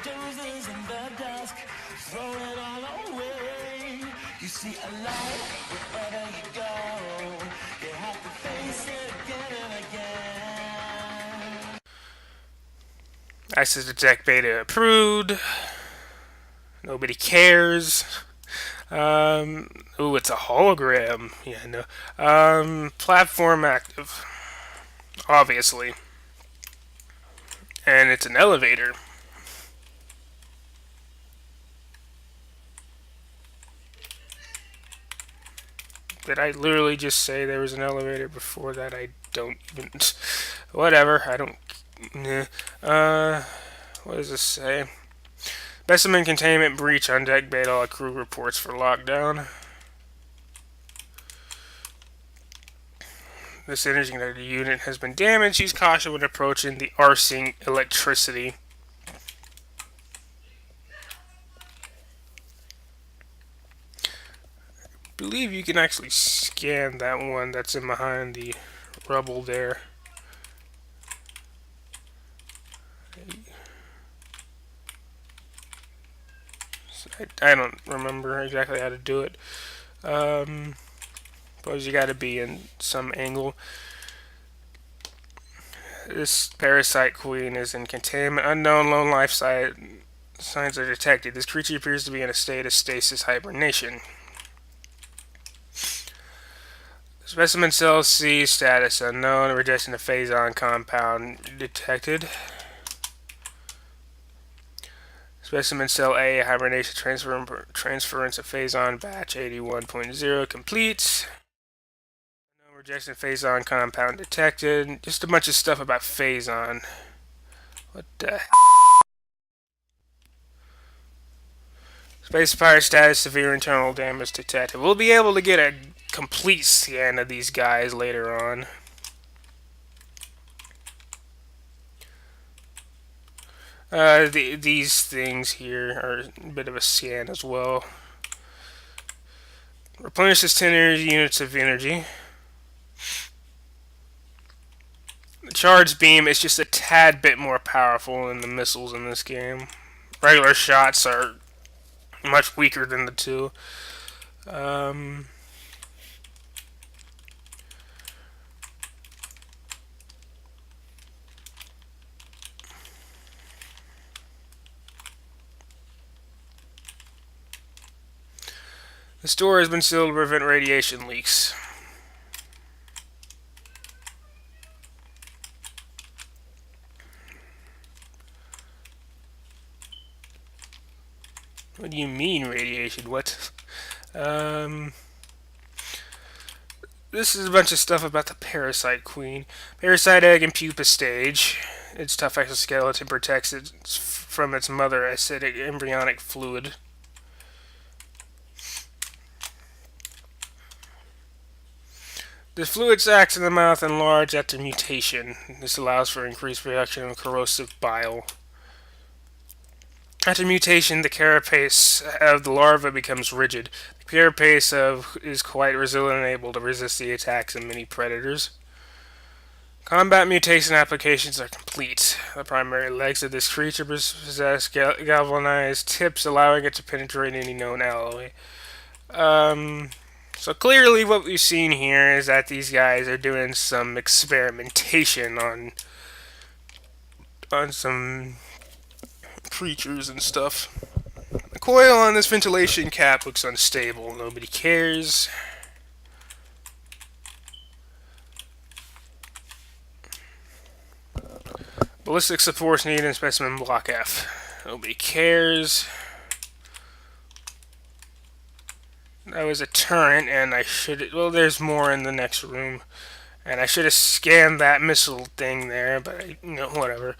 dozens in the dusk, throw it all away. You see a light wherever you go. You have to face it again and again. Access to tech beta approved. Nobody cares. Ooh, it's a hologram. Yeah, no. Platform active, obviously, and it's an elevator. Did I literally just say there was an elevator before that? I don't even. Whatever. I don't. Nah. What does this say? Specimen containment breach on deck beta. All crew reports for lockdown. This interconnected unit has been damaged. Use caution when approaching the arcing electricity. I believe you can actually scan that one that's in behind the rubble there. I don't remember exactly how to do it. Suppose you gotta be in some angle. This parasite queen is in containment. Unknown lone life signs are detected. This creature appears to be in a state of stasis hibernation. Specimen cell C status unknown. Rejection of phazon compound detected. Specimen cell A hibernation transference of phazon batch 81.0 complete. No rejection of phazon compound detected. Just a bunch of stuff about phazon. What the? Space pirate status severe internal damage detected. We'll be able to get a complete scan of these guys later on. These things here are a bit of a scan as well. Replenishes 10 units of energy. The charge beam is just a tad bit more powerful than the missiles in this game. Regular shots are much weaker than the two. This door has been sealed to prevent radiation leaks. What do you mean radiation? What? This is a bunch of stuff about the parasite queen. Parasite egg and pupa stage. Its tough exoskeleton protects it from its mother acidic embryonic fluid. The fluid sacs in the mouth enlarge after mutation. This allows for increased production of corrosive bile. After mutation, the carapace of the larva becomes rigid. The carapace is quite resilient and able to resist the attacks of many predators. Combat mutation applications are complete. The primary legs of this creature possess galvanized tips, allowing it to penetrate any known alloy. So clearly what we've seen here is that these guys are doing some experimentation on some creatures and stuff. The coil on this ventilation cap looks unstable. Nobody cares. Ballistic supports needed in specimen block F. Nobody cares. That was a turret, and I should. Well, there's more in the next room, and I should have scanned that missile thing there, but whatever.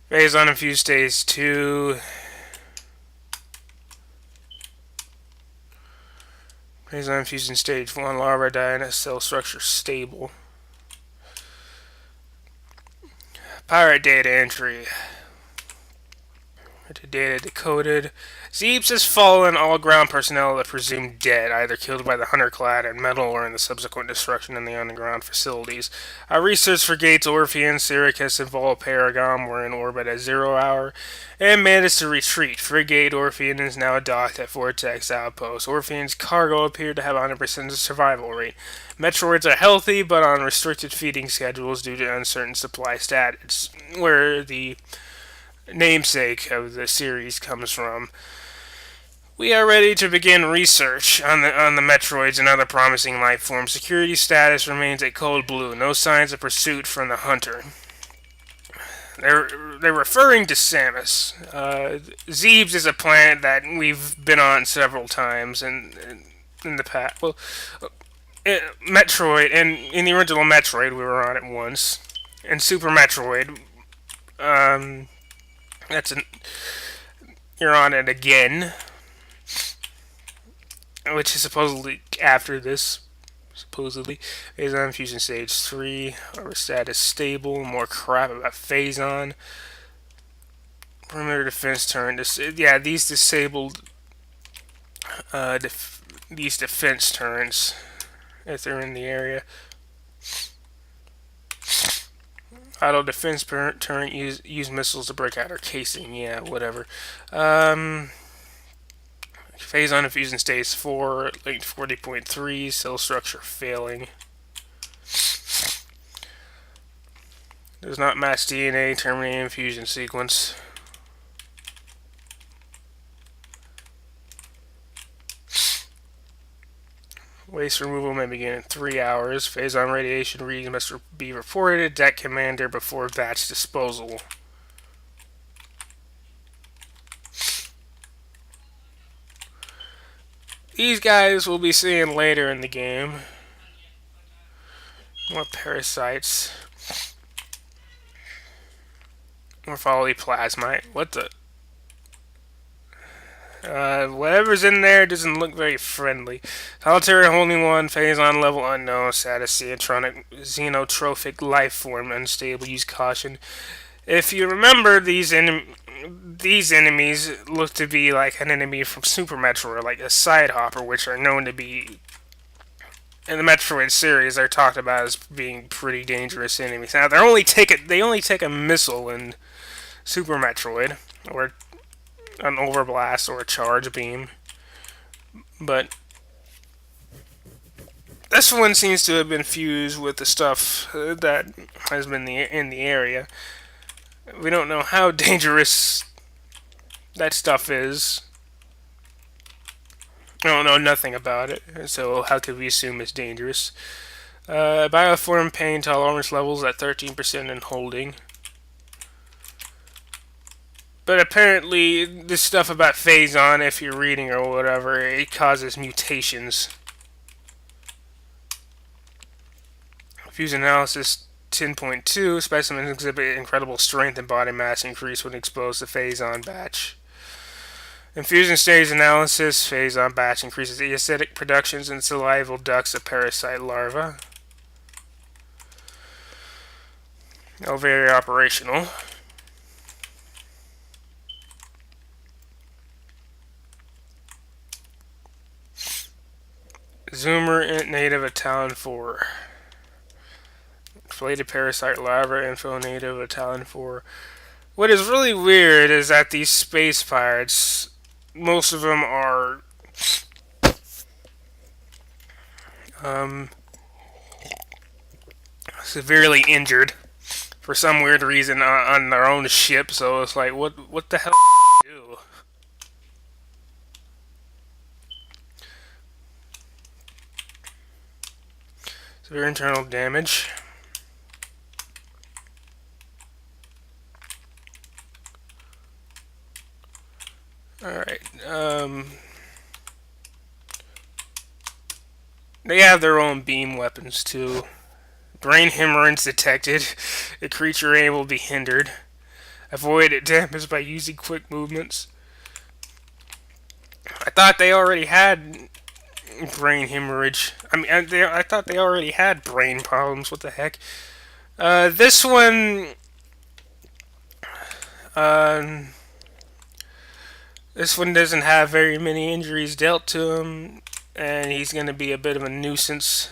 Phase uninfused stage 2. Phase uninfused in stage 1. Larva die in a cell structure stable. Pirate data entry. Data decoded. Zeebs has fallen. All ground personnel are presumed dead, either killed by the hunter clad in metal or in the subsequent destruction in the underground facilities. Our research frigates Orpheus, Syracuse, and Volparagon were in orbit at 0 hour and managed to retreat. Frigate Orpheus is now docked at Vortex Outpost. Orpheus cargo appeared to have 100% survival rate. Metroids are healthy, but on restricted feeding schedules due to uncertain supply status, where the namesake of the series comes from. We are ready to begin research on the Metroids and other promising life forms. Security status remains a cold blue. No signs of pursuit from the hunter. They're referring to Samus. Zeebs is a planet that we've been on several times in the past. Well, Metroid, and in the original Metroid, we were on it once. In Super Metroid, that's an you're on it again, which is supposedly after this. Supposedly, Phazon Fusion Stage 3. Our status stable. More crap about Phazon. Perimeter defense turn. Yeah, these disabled. These defense turns, if they're in the area. Auto defense turret, use missiles to break out our casing. Yeah, whatever. Phazon Infusion Stage 4, linked 40.3, cell structure failing. Does not match DNA, terminating infusion sequence. Waste removal may begin in 3 hours. Phazon radiation readings must be reported to Deck Commander before batch disposal. These guys we'll be seeing later in the game. More parasites. Morphology plasmite. What the? Whatever's in there doesn't look very friendly. Solitary holding one, Phazon level unknown, status xenotrophic life form, unstable, use caution. If you remember, these enemies look to be like an enemy from Super Metroid, like a side hopper, which are known to be in the Metroid series. They're talked about as being pretty dangerous enemies. Now they only take a missile in Super Metroid, or an overblast or a charge beam, but this one seems to have been fused with the stuff that has been in the area. We don't know how dangerous that stuff is. We don't know nothing about it, so how could we assume it's dangerous? Bioform pain tolerance levels at 13% in holding. But apparently, this stuff about Phazon, if you're reading or whatever, it causes mutations. Fusion analysis 10.2. Specimens exhibit incredible strength and body mass increase when exposed to Phazon batch. Infusion stage analysis. Phazon batch increases acidic productions in salival ducts of parasite larvae. No, very operational. Zoomer native of Talon 4. Inflated parasite larva info native of Talon 4. What is really weird is that these space pirates, most of them are severely injured for some weird reason on their own ship. So it's like, what the hell do you do? Severe internal damage. Alright, they have their own beam weapons too. Brain hemorrhage detected. A creature aim will be hindered. Avoid damage by using quick movements. I thought they already had brain hemorrhage. I thought they already had brain problems. What the heck? This one, This one doesn't have very many injuries dealt to him, and he's going to be a bit of a nuisance.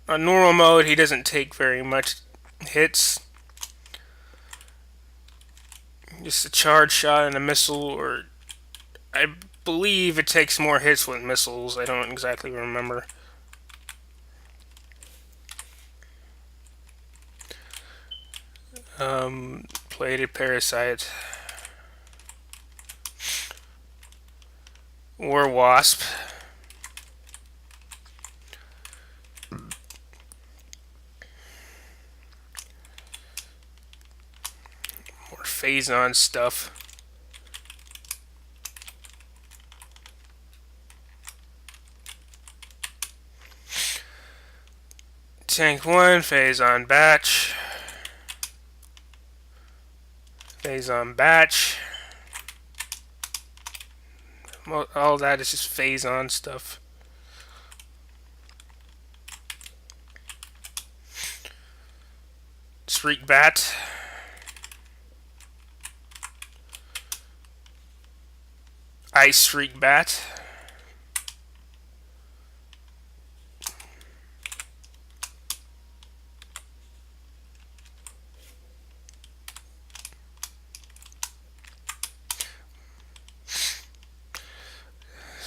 On normal mode, he doesn't take very much hits. Just a charge shot and a missile, or I believe it takes more hits with missiles. I don't exactly remember. Plated parasite. Or wasp. More phazon stuff. Tank 1, phazon batch. Phazon batch. Well, all that is just phazon stuff. Shriek bat. Ice shriek bat.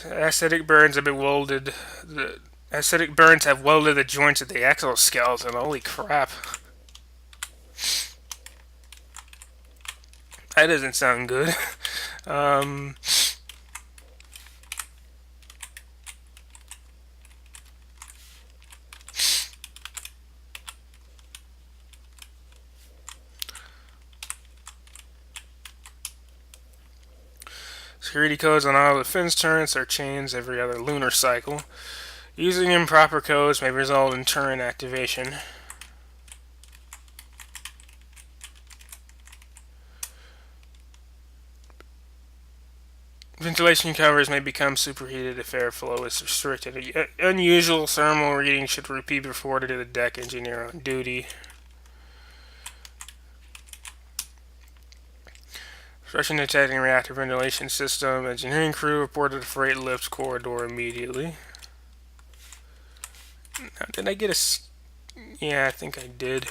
Acidic burns have been welded. The acidic burns have welded the joints of the exoskeleton. Holy crap. That doesn't sound good. Security codes on all defense turrets are changed every other lunar cycle. Using improper codes may result in turret activation. Ventilation covers may become superheated if airflow is restricted. Unusual thermal readings should be reported to the deck engineer on duty. Russian detecting reactor ventilation system. Engineering crew reported a freight lift corridor immediately. Now, did I get a... Yeah, I think I did.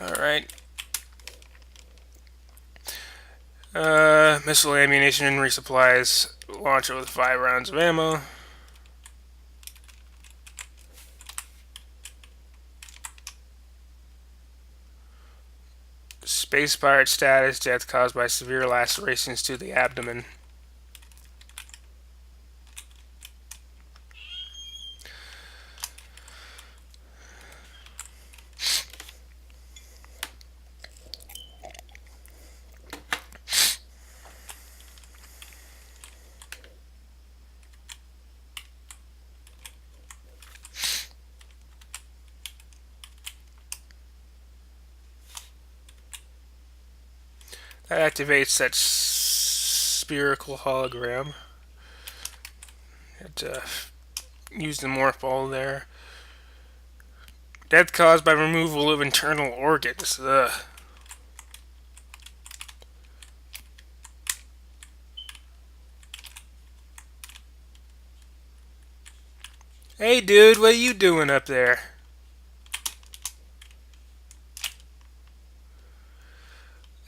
Alright. Missile ammunition resupplies launcher with 5 rounds of ammo. Space pirate status, death caused by severe lacerations to the abdomen. That activates that spherical hologram. It used the morph ball there. Death caused by removal of internal organs. Ugh. Hey dude, what are you doing up there?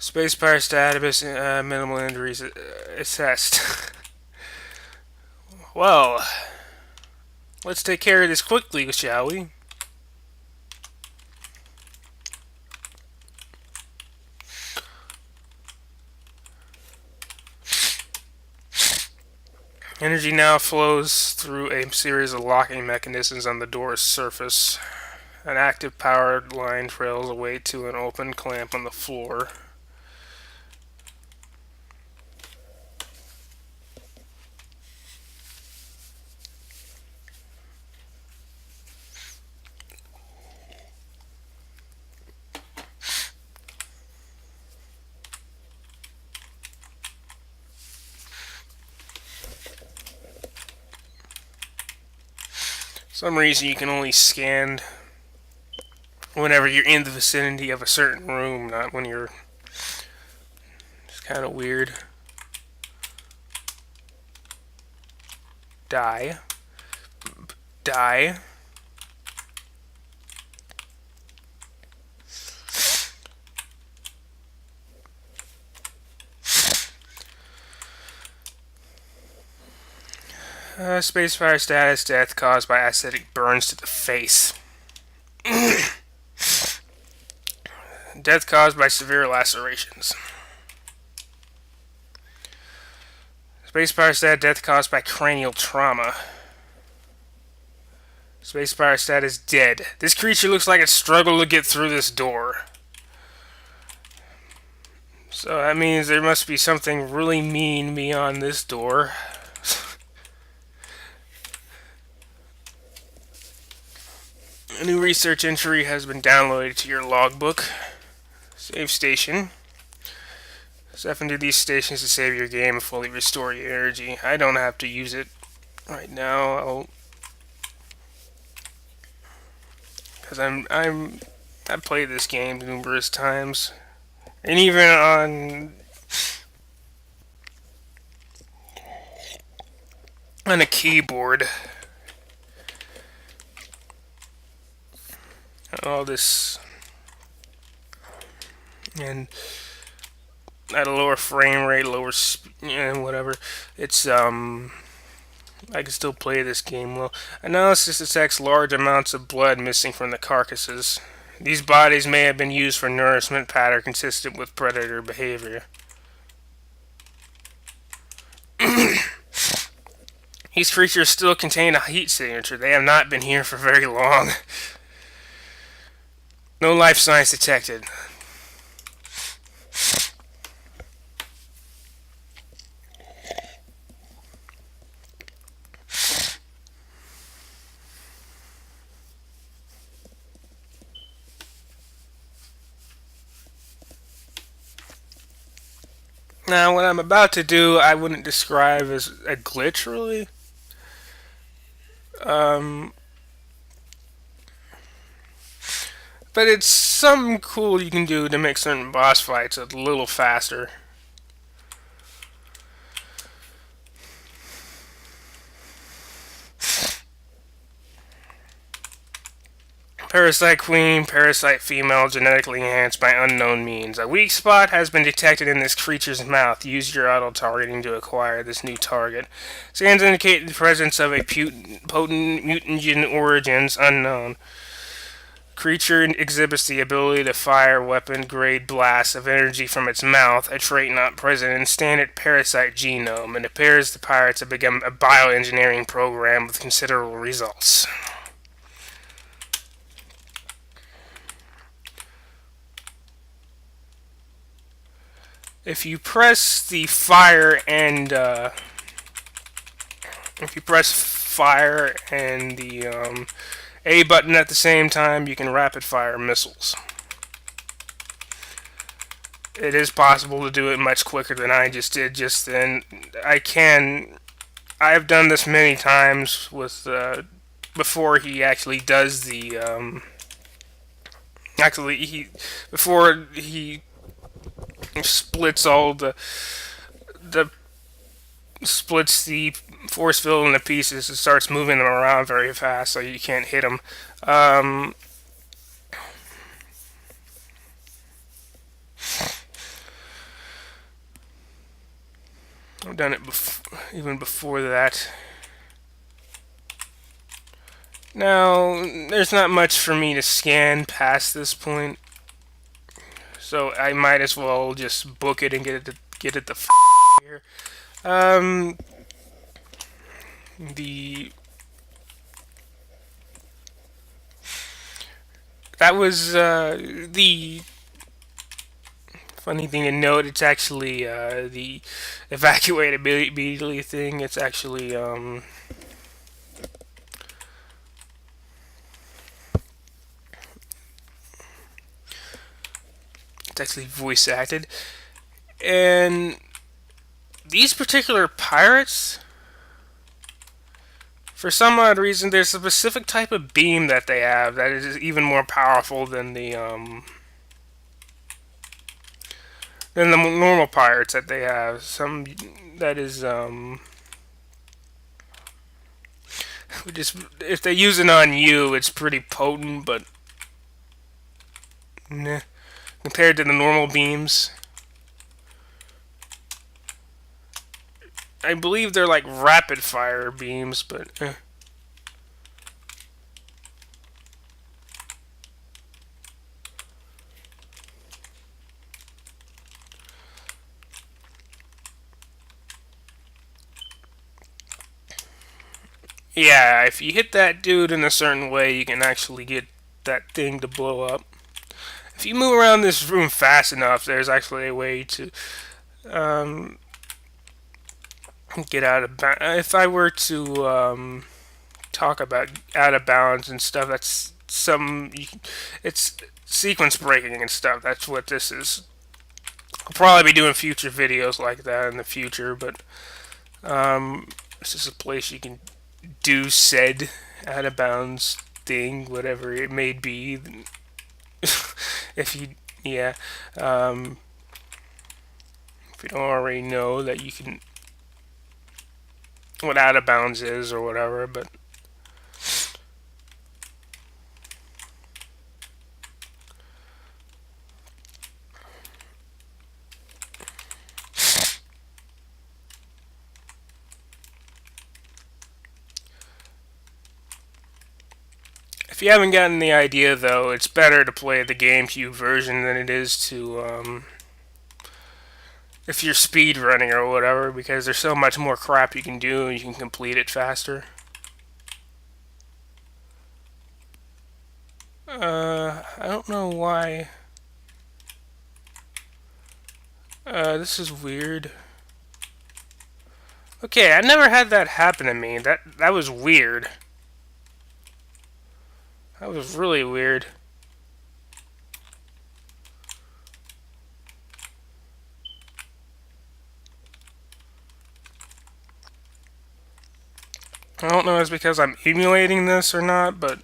Space pirate status, minimal injuries assessed. Well, let's take care of this quickly, shall we? Energy now flows through a series of locking mechanisms on the door's surface. An active power line trails away to an open clamp on the floor. For some reason you can only scan whenever you're in the vicinity of a certain room, not when you're Kind of weird. Die. Die. Spacefire status, death caused by acidic burns to the face. Death caused by severe lacerations. Spacefire stat, death caused by cranial trauma. Spacefire stat is dead. This creature looks like it struggled to get through this door. So that means there must be something really mean beyond this door. A new research entry has been downloaded to your logbook. Save station. Step into these stations to save your game and fully restore your energy. I don't have to use it right now. Because I've played this game numerous times, and even on a keyboard. All this, and at a lower frame rate, and whatever. It's I can still play this game well. Analysis detects large amounts of blood missing from the carcasses. These bodies may have been used for nourishment pattern consistent with predator behavior. These creatures still contain a heat signature. They have not been here for very long. No life signs detected. Now, what I'm about to do, I wouldn't describe as a glitch, really. But it's something cool you can do to make certain boss fights a little faster. Parasite Queen, Parasite Female, genetically enhanced by unknown means. A weak spot has been detected in this creature's mouth. Use your auto-targeting to acquire this new target. Scans indicate the presence of a potent mutagen origins unknown. Creature exhibits the ability to fire weapon-grade blasts of energy from its mouth, a trait not present in standard parasite genome. It appears the pirates have begun a bioengineering program with considerable results. If you press the fire and the A button at the same time, you can rapid fire missiles. It is possible to do it much quicker than I just did just then. I've done this many times with before he actually does the before he splits splits the force field into pieces and starts moving them around very fast so you can't hit them. I've done it even before that. Now, there's not much for me to scan past this point, so I might as well just book it and get it the f here. That was the funny thing to note. It's actually the evacuate immediately thing. It's actually voice acted, and these particular pirates, for some odd reason, there's a specific type of beam that they have that is even more powerful than the than the normal pirates that they have. Some that is just if they use it on you, it's pretty potent, but nah, compared to the normal beams. I believe they're like rapid fire beams, but yeah, if you hit that dude in a certain way, you can actually get that thing to blow up. If you move around this room fast enough, there's actually a way to um, get out of bounds. If I were to talk about out of bounds and stuff, that's it's sequence breaking and stuff. That's what this is. I'll probably be doing future videos like that in the future, but this is a place you can do said out of bounds thing, whatever it may be. if you, yeah, if you don't already know that you can, what out of bounds is or whatever, but if you haven't gotten the idea, though, it's better to play the GameCube version than it is to, if you're speed running or whatever, because there's so much more crap you can do and you can complete it faster. I don't know why. This is weird. Okay, I never had that happen to me. That was weird. That was really weird. I don't know if it's because I'm emulating this or not, but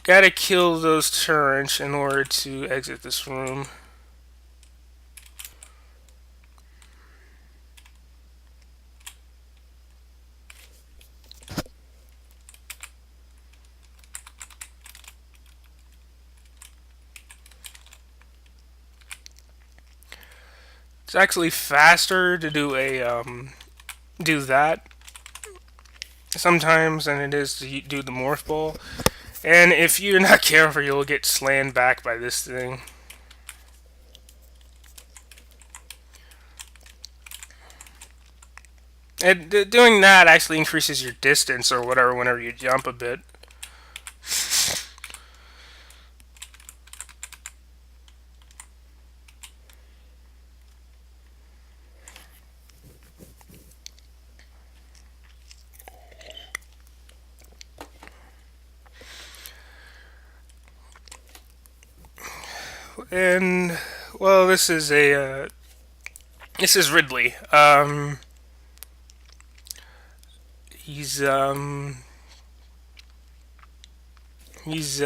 gotta kill those turrets in order to exit this room. It's actually faster to do that sometimes than it is to do the morph ball. And if you're not careful, you'll get slammed back by this thing. And doing that actually increases your distance or whatever whenever you jump a bit. And well, this is Ridley. He's he's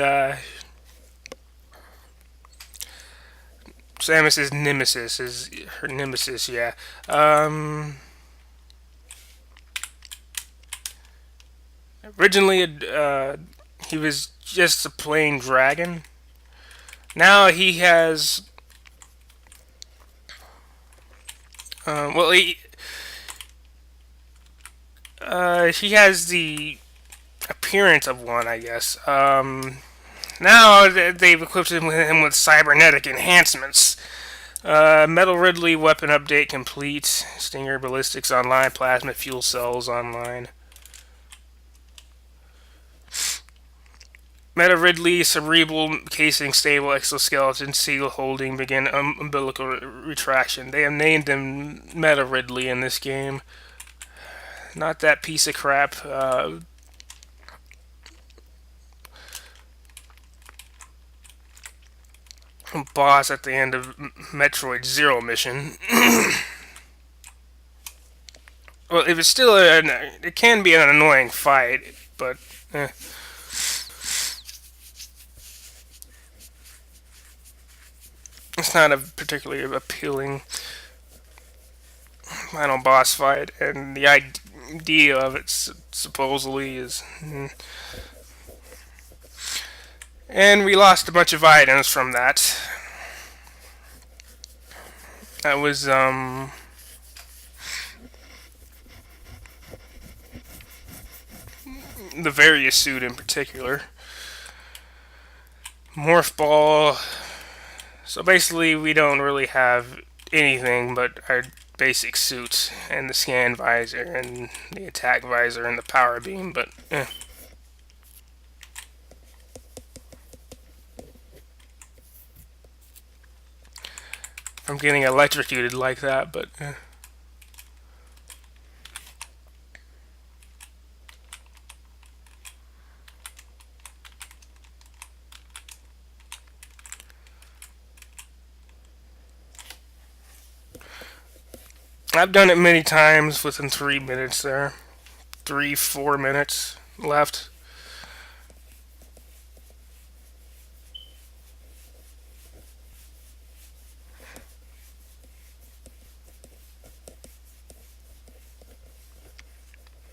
Samus's nemesis, is her nemesis, yeah. Originally, he was just a plain dragon. Now he has, well, he has the appearance of one, I guess. Now they've equipped him with cybernetic enhancements. Metal Ridley weapon update complete. Stinger ballistics online. Plasma fuel cells online. Meta Ridley cerebral casing stable exoskeleton seal holding begin umbilical retraction. They have named him Meta Ridley in this game. Not that piece of crap. Boss at the end of Metroid Zero mission. Well, if it's still it can be an annoying fight, but It's not a particularly appealing final boss fight, and the idea of it supposedly is. And we lost a bunch of items from that. That was the various suit in particular. Morph ball. So basically, we don't really have anything but our basic suit and the scan visor and the attack visor and the power beam. But I'm getting electrocuted like that. But I've done it many times within 3 minutes there. 3, 4 minutes left.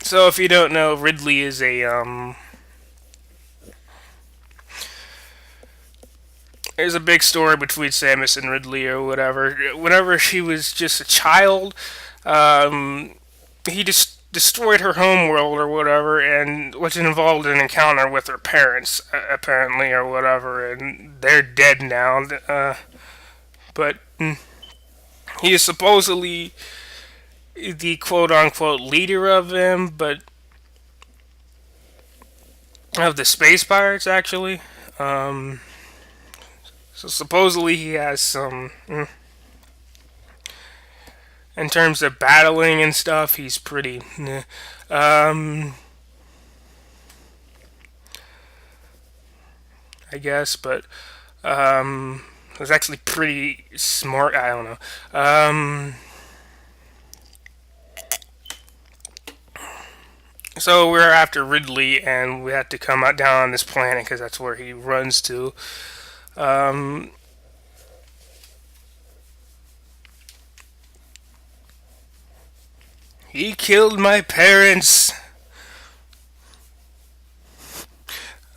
So if you don't know, Ridley is a there's a big story between Samus and Ridley or whatever. Whenever she was just a child, he just destroyed her homeworld or whatever, and was involved in an encounter with her parents, apparently, or whatever, and they're dead now. But he is supposedly the quote unquote leader of them, but of the space pirates, actually. Um, so supposedly he has some. In terms of battling and stuff, he's pretty. I guess, but was actually pretty smart. I don't know. So we're after Ridley, and we have to come out down on this planet because that's where he runs to. Um, he killed my parents.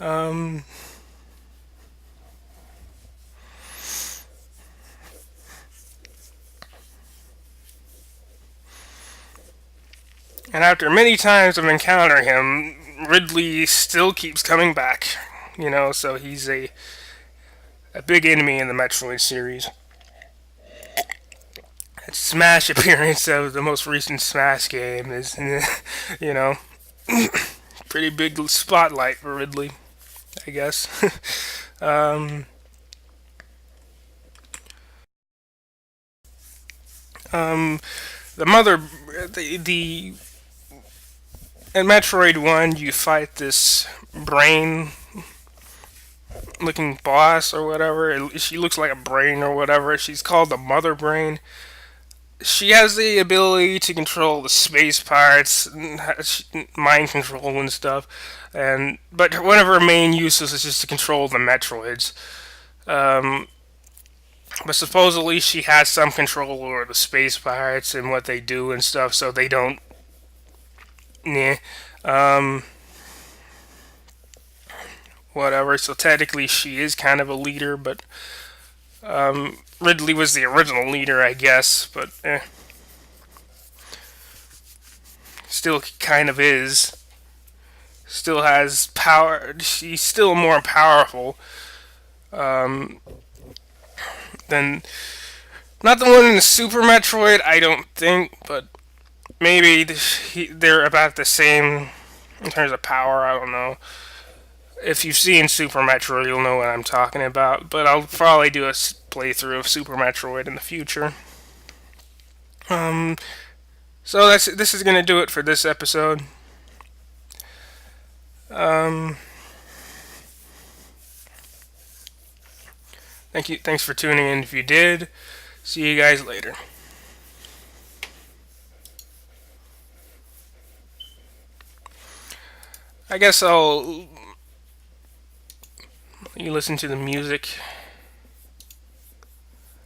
Um, and after many times of encountering him, Ridley still keeps coming back. So he's a big enemy in the Metroid series. Smash appearance of the most recent Smash game is, you know, pretty big spotlight for Ridley, I guess. um, um, the mother, the in Metroid One, you fight this brain-looking boss or whatever. She looks like a brain or whatever. She's called the Mother Brain. She has the ability to control the space pirates, mind control and stuff. But one of her main uses is just to control the Metroids. Um, but supposedly she has some control over the space pirates and what they do and stuff, so they don't. Nah. Um, whatever. So technically she is kind of a leader, but Ridley was the original leader, I guess. But still kind of is. Still has power. She's still more powerful um, than not the one in the Super Metroid. I don't think, but maybe they're about the same in terms of power. I don't know. If you've seen Super Metroid, you'll know what I'm talking about. But I'll probably do a playthrough of Super Metroid in the future. Um, so this is gonna do it for this episode. Um, thanks for tuning in. If you did, see you guys later. I guess I'll you listen to the music.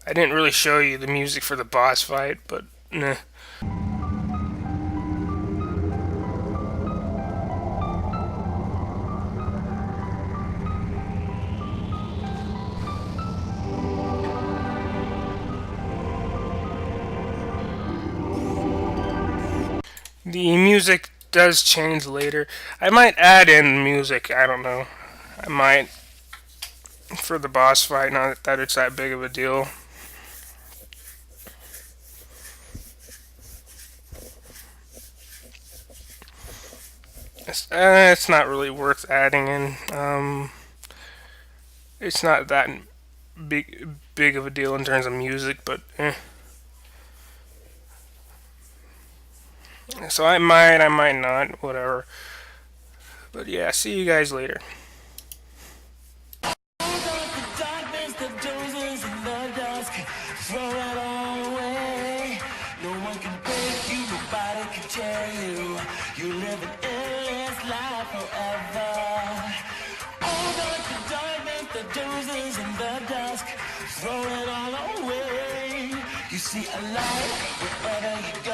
I didn't really show you the music for the boss fight, but nah. The music does change later. I might add in music, I don't know. I might for the boss fight, not that it's that big of a deal. It's not really worth adding in. It's not that big of a deal in terms of music, but So I might not, whatever. But yeah, see you guys later. Darkness that dozes in the dusk, throw it all away. No one can break you, nobody can tear you. You live an endless life forever. Oh, the darkness that dozes in the dusk, throw it all away. You see a light wherever you go.